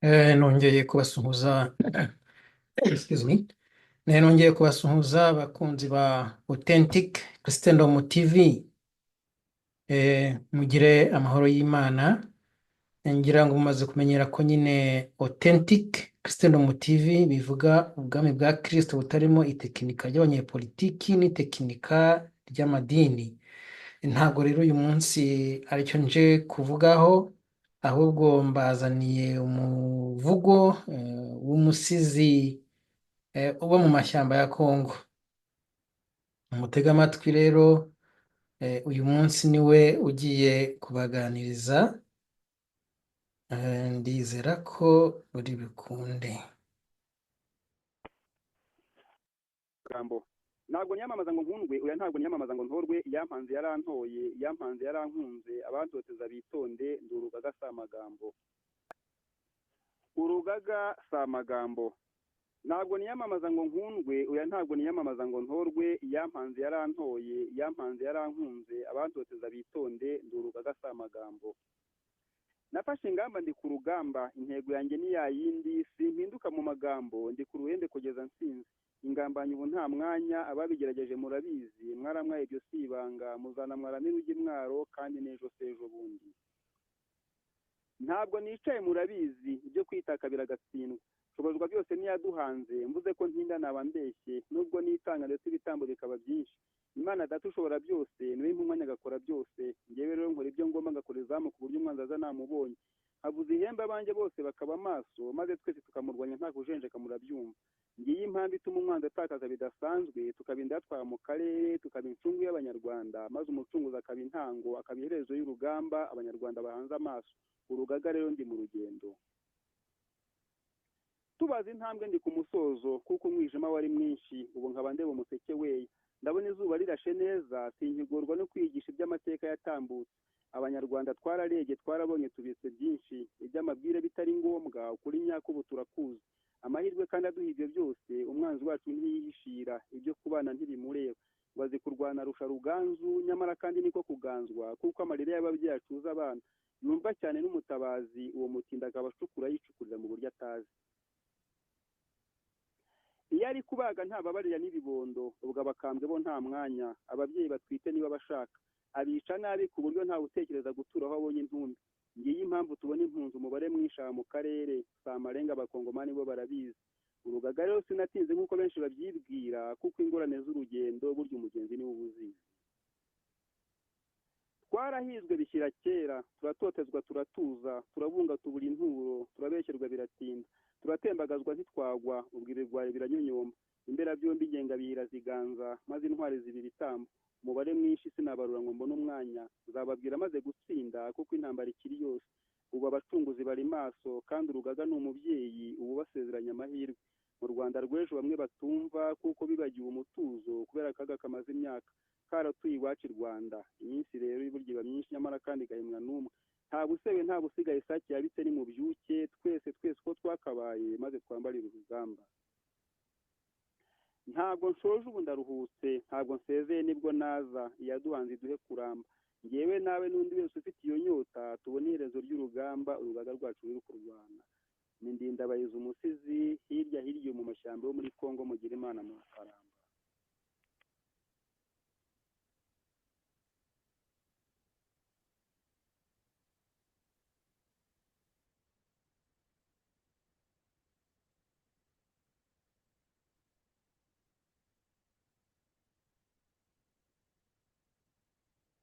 Nongeye kubasuhuza excuse me. Nongeye kubasuhuza abakunzi ba Authentic Christendom TV. Mugire amahoro y'Imana. Ngira ngo mumaze kumenyera ko nyine Authentic Christendom TV bivuga ubwami bwa Kristo butarimo itekinika ry'abanyepolitiki n'itekinika ry'amadini. Ntabwo rero uyu munsi aricyo nje kuvugaho, ahubwo mbazaniye umuvugo w'umusizi uba mu mashyamba ya Kongo. Mutega amatwi rero, uyu munsi niwe ugiye kubaganiriza. Ndizera ko uri bikunde. Gambo ntabwo nyamamaza ngo nkundwe, oya ntabwo nyamamaza ngo ntorwe, yampanze yarantoye, yampanze yarankunze, abantoteza bitonde, ndi urugaga si amagambo. Urugaga si amagambo. Ntabwo niyamamaza ngo nkundwe, oya ntabwo niyamamaza ngo ntorwe, yampanze yarantoye, yampanze yarankunze, abantoteza bitonde, ndi urugaga si amagambo. Nafashe ingamba ndi ku rugamba, intego yanjye ni yayindi, simpinduka mu magambo, ndi ku ruhembe kugeza nsinze. Ingambanye ubu nta mwanya, ababigerageje murabizi, mwaramwaye ibyo si ibanga, muzana mwaramira ujya mwaro kandi n'ejo sejo bundi. Ntabwo nicaye murabizi, ibyo kwitaka biragatsindwa. Shobozwa byose niyaduhanze, mvuze ko ntinda naba mbeshye, nubwo nitanga ndetse ibitambo bikaba byinshi. Imana data ushobora byose, niwe impumanya agakora byose. Njyewe rero nkora ibyo ngomba ngakora izamu ku buryo umwanzi aza namubonye. Havuze ihembe abanjye bose bakaba amaso, maze twese tukamurwanya nta kujenjeka murabyumva. Ngiye impamvu ituma umwanzi atakaza bidasanzwe, tukabinda yatwara mu karere, tukaba incungu y'abanyarwanda, maze umucunguzi akaba intango, akaba iherezo y'urugamba abanyarwanda bahanze amaso. Urugaga rero ndi mu rugendo. Tubaza intambwe ndi ku musozo, kuko umwijima wari mwinshi, ubu nkaba ndeba umuseke weya. Ndabona izuba rirashe neza, sinkigorwa no kwigisha iby'amateka yatambutse. Abanyarwanda twararebye, twarabonye tubitse byinshi, iby'amabwire bitari ngombwa, ukuri nyako ubu turakuzi. Amahirwe kandi aduha ibyo byose, umwanzi wacu ntiyihishira, ibyo kubana ntibimureba. Bazi kurwana rusha ruganzu, nyamara kandi niko kuganzwa, kuko amarira y'ababyeyi acuza abana. Yumva cyane n'umutabazi, uwo mutinda akaba acukura yicukurira mu buryo atazi. Iyo ari kubaga ntababarira n'ibibondo, ubwo abakambwe bo nta mwanya, ababyeyi batwite niba bashaka. Abica nabi ku buryo ntawe utekereza gutura aho abonye intumbi. Ngiyi impamvu tubona impunzi umubare mwinshi aha mu karere, si amarenga abakongomani bo barabizi. Urugaga rero sinatinze nk'uko benshi babyibwira, kuko ingorane z'urugendo burya umugenzi niwe ubuzizi. Twarahizwe bishyira kera, turatotezwa turatuza, turabunga tubura inturo, turabeshyerwa biratinda, turatembagazwa ntitwagwa, ubwirirwaye biranyonyomba. Imbera byombi ingenga biraziganza, maze intwari ziba ibitambo. Umubare mwinshi sinabarura ngo mbone umwanya, nzababwira maze gutsinda, kuko intambara ikiri yose. Ubu abacunguzi bari maso, kandi urugaga ni umubyeyi, ubu basezeranya amahirwe. Mu Rwanda rw'ejo bamwe batumva, kuko bibagiwe umutuzo, kubera akaga kamaze imyaka. Karatuye iwacu i Rwanda, iminsi rero iburyo iba myinshi, nyamara kandi igahimwa n'umwe. Nta busebe nta busigaye, isake yabitse ni mu byuke, twese uko twakabaye, maze twambarire urugamba. Ntabwo nshoje ubu ndaruhutse, ntabwo nsezeye nibwo naza, iyaduhanze iduhe kuramba. Ngewe nawe n'undi wese ufite iyo nyota, tubone iherezo ry'urugamba, urugaga rwacu ruri kurwana. Ni Ndindabahizi umusizi, hirya mu mashyamba yo muri Kongo, mugira Imana mu karamba.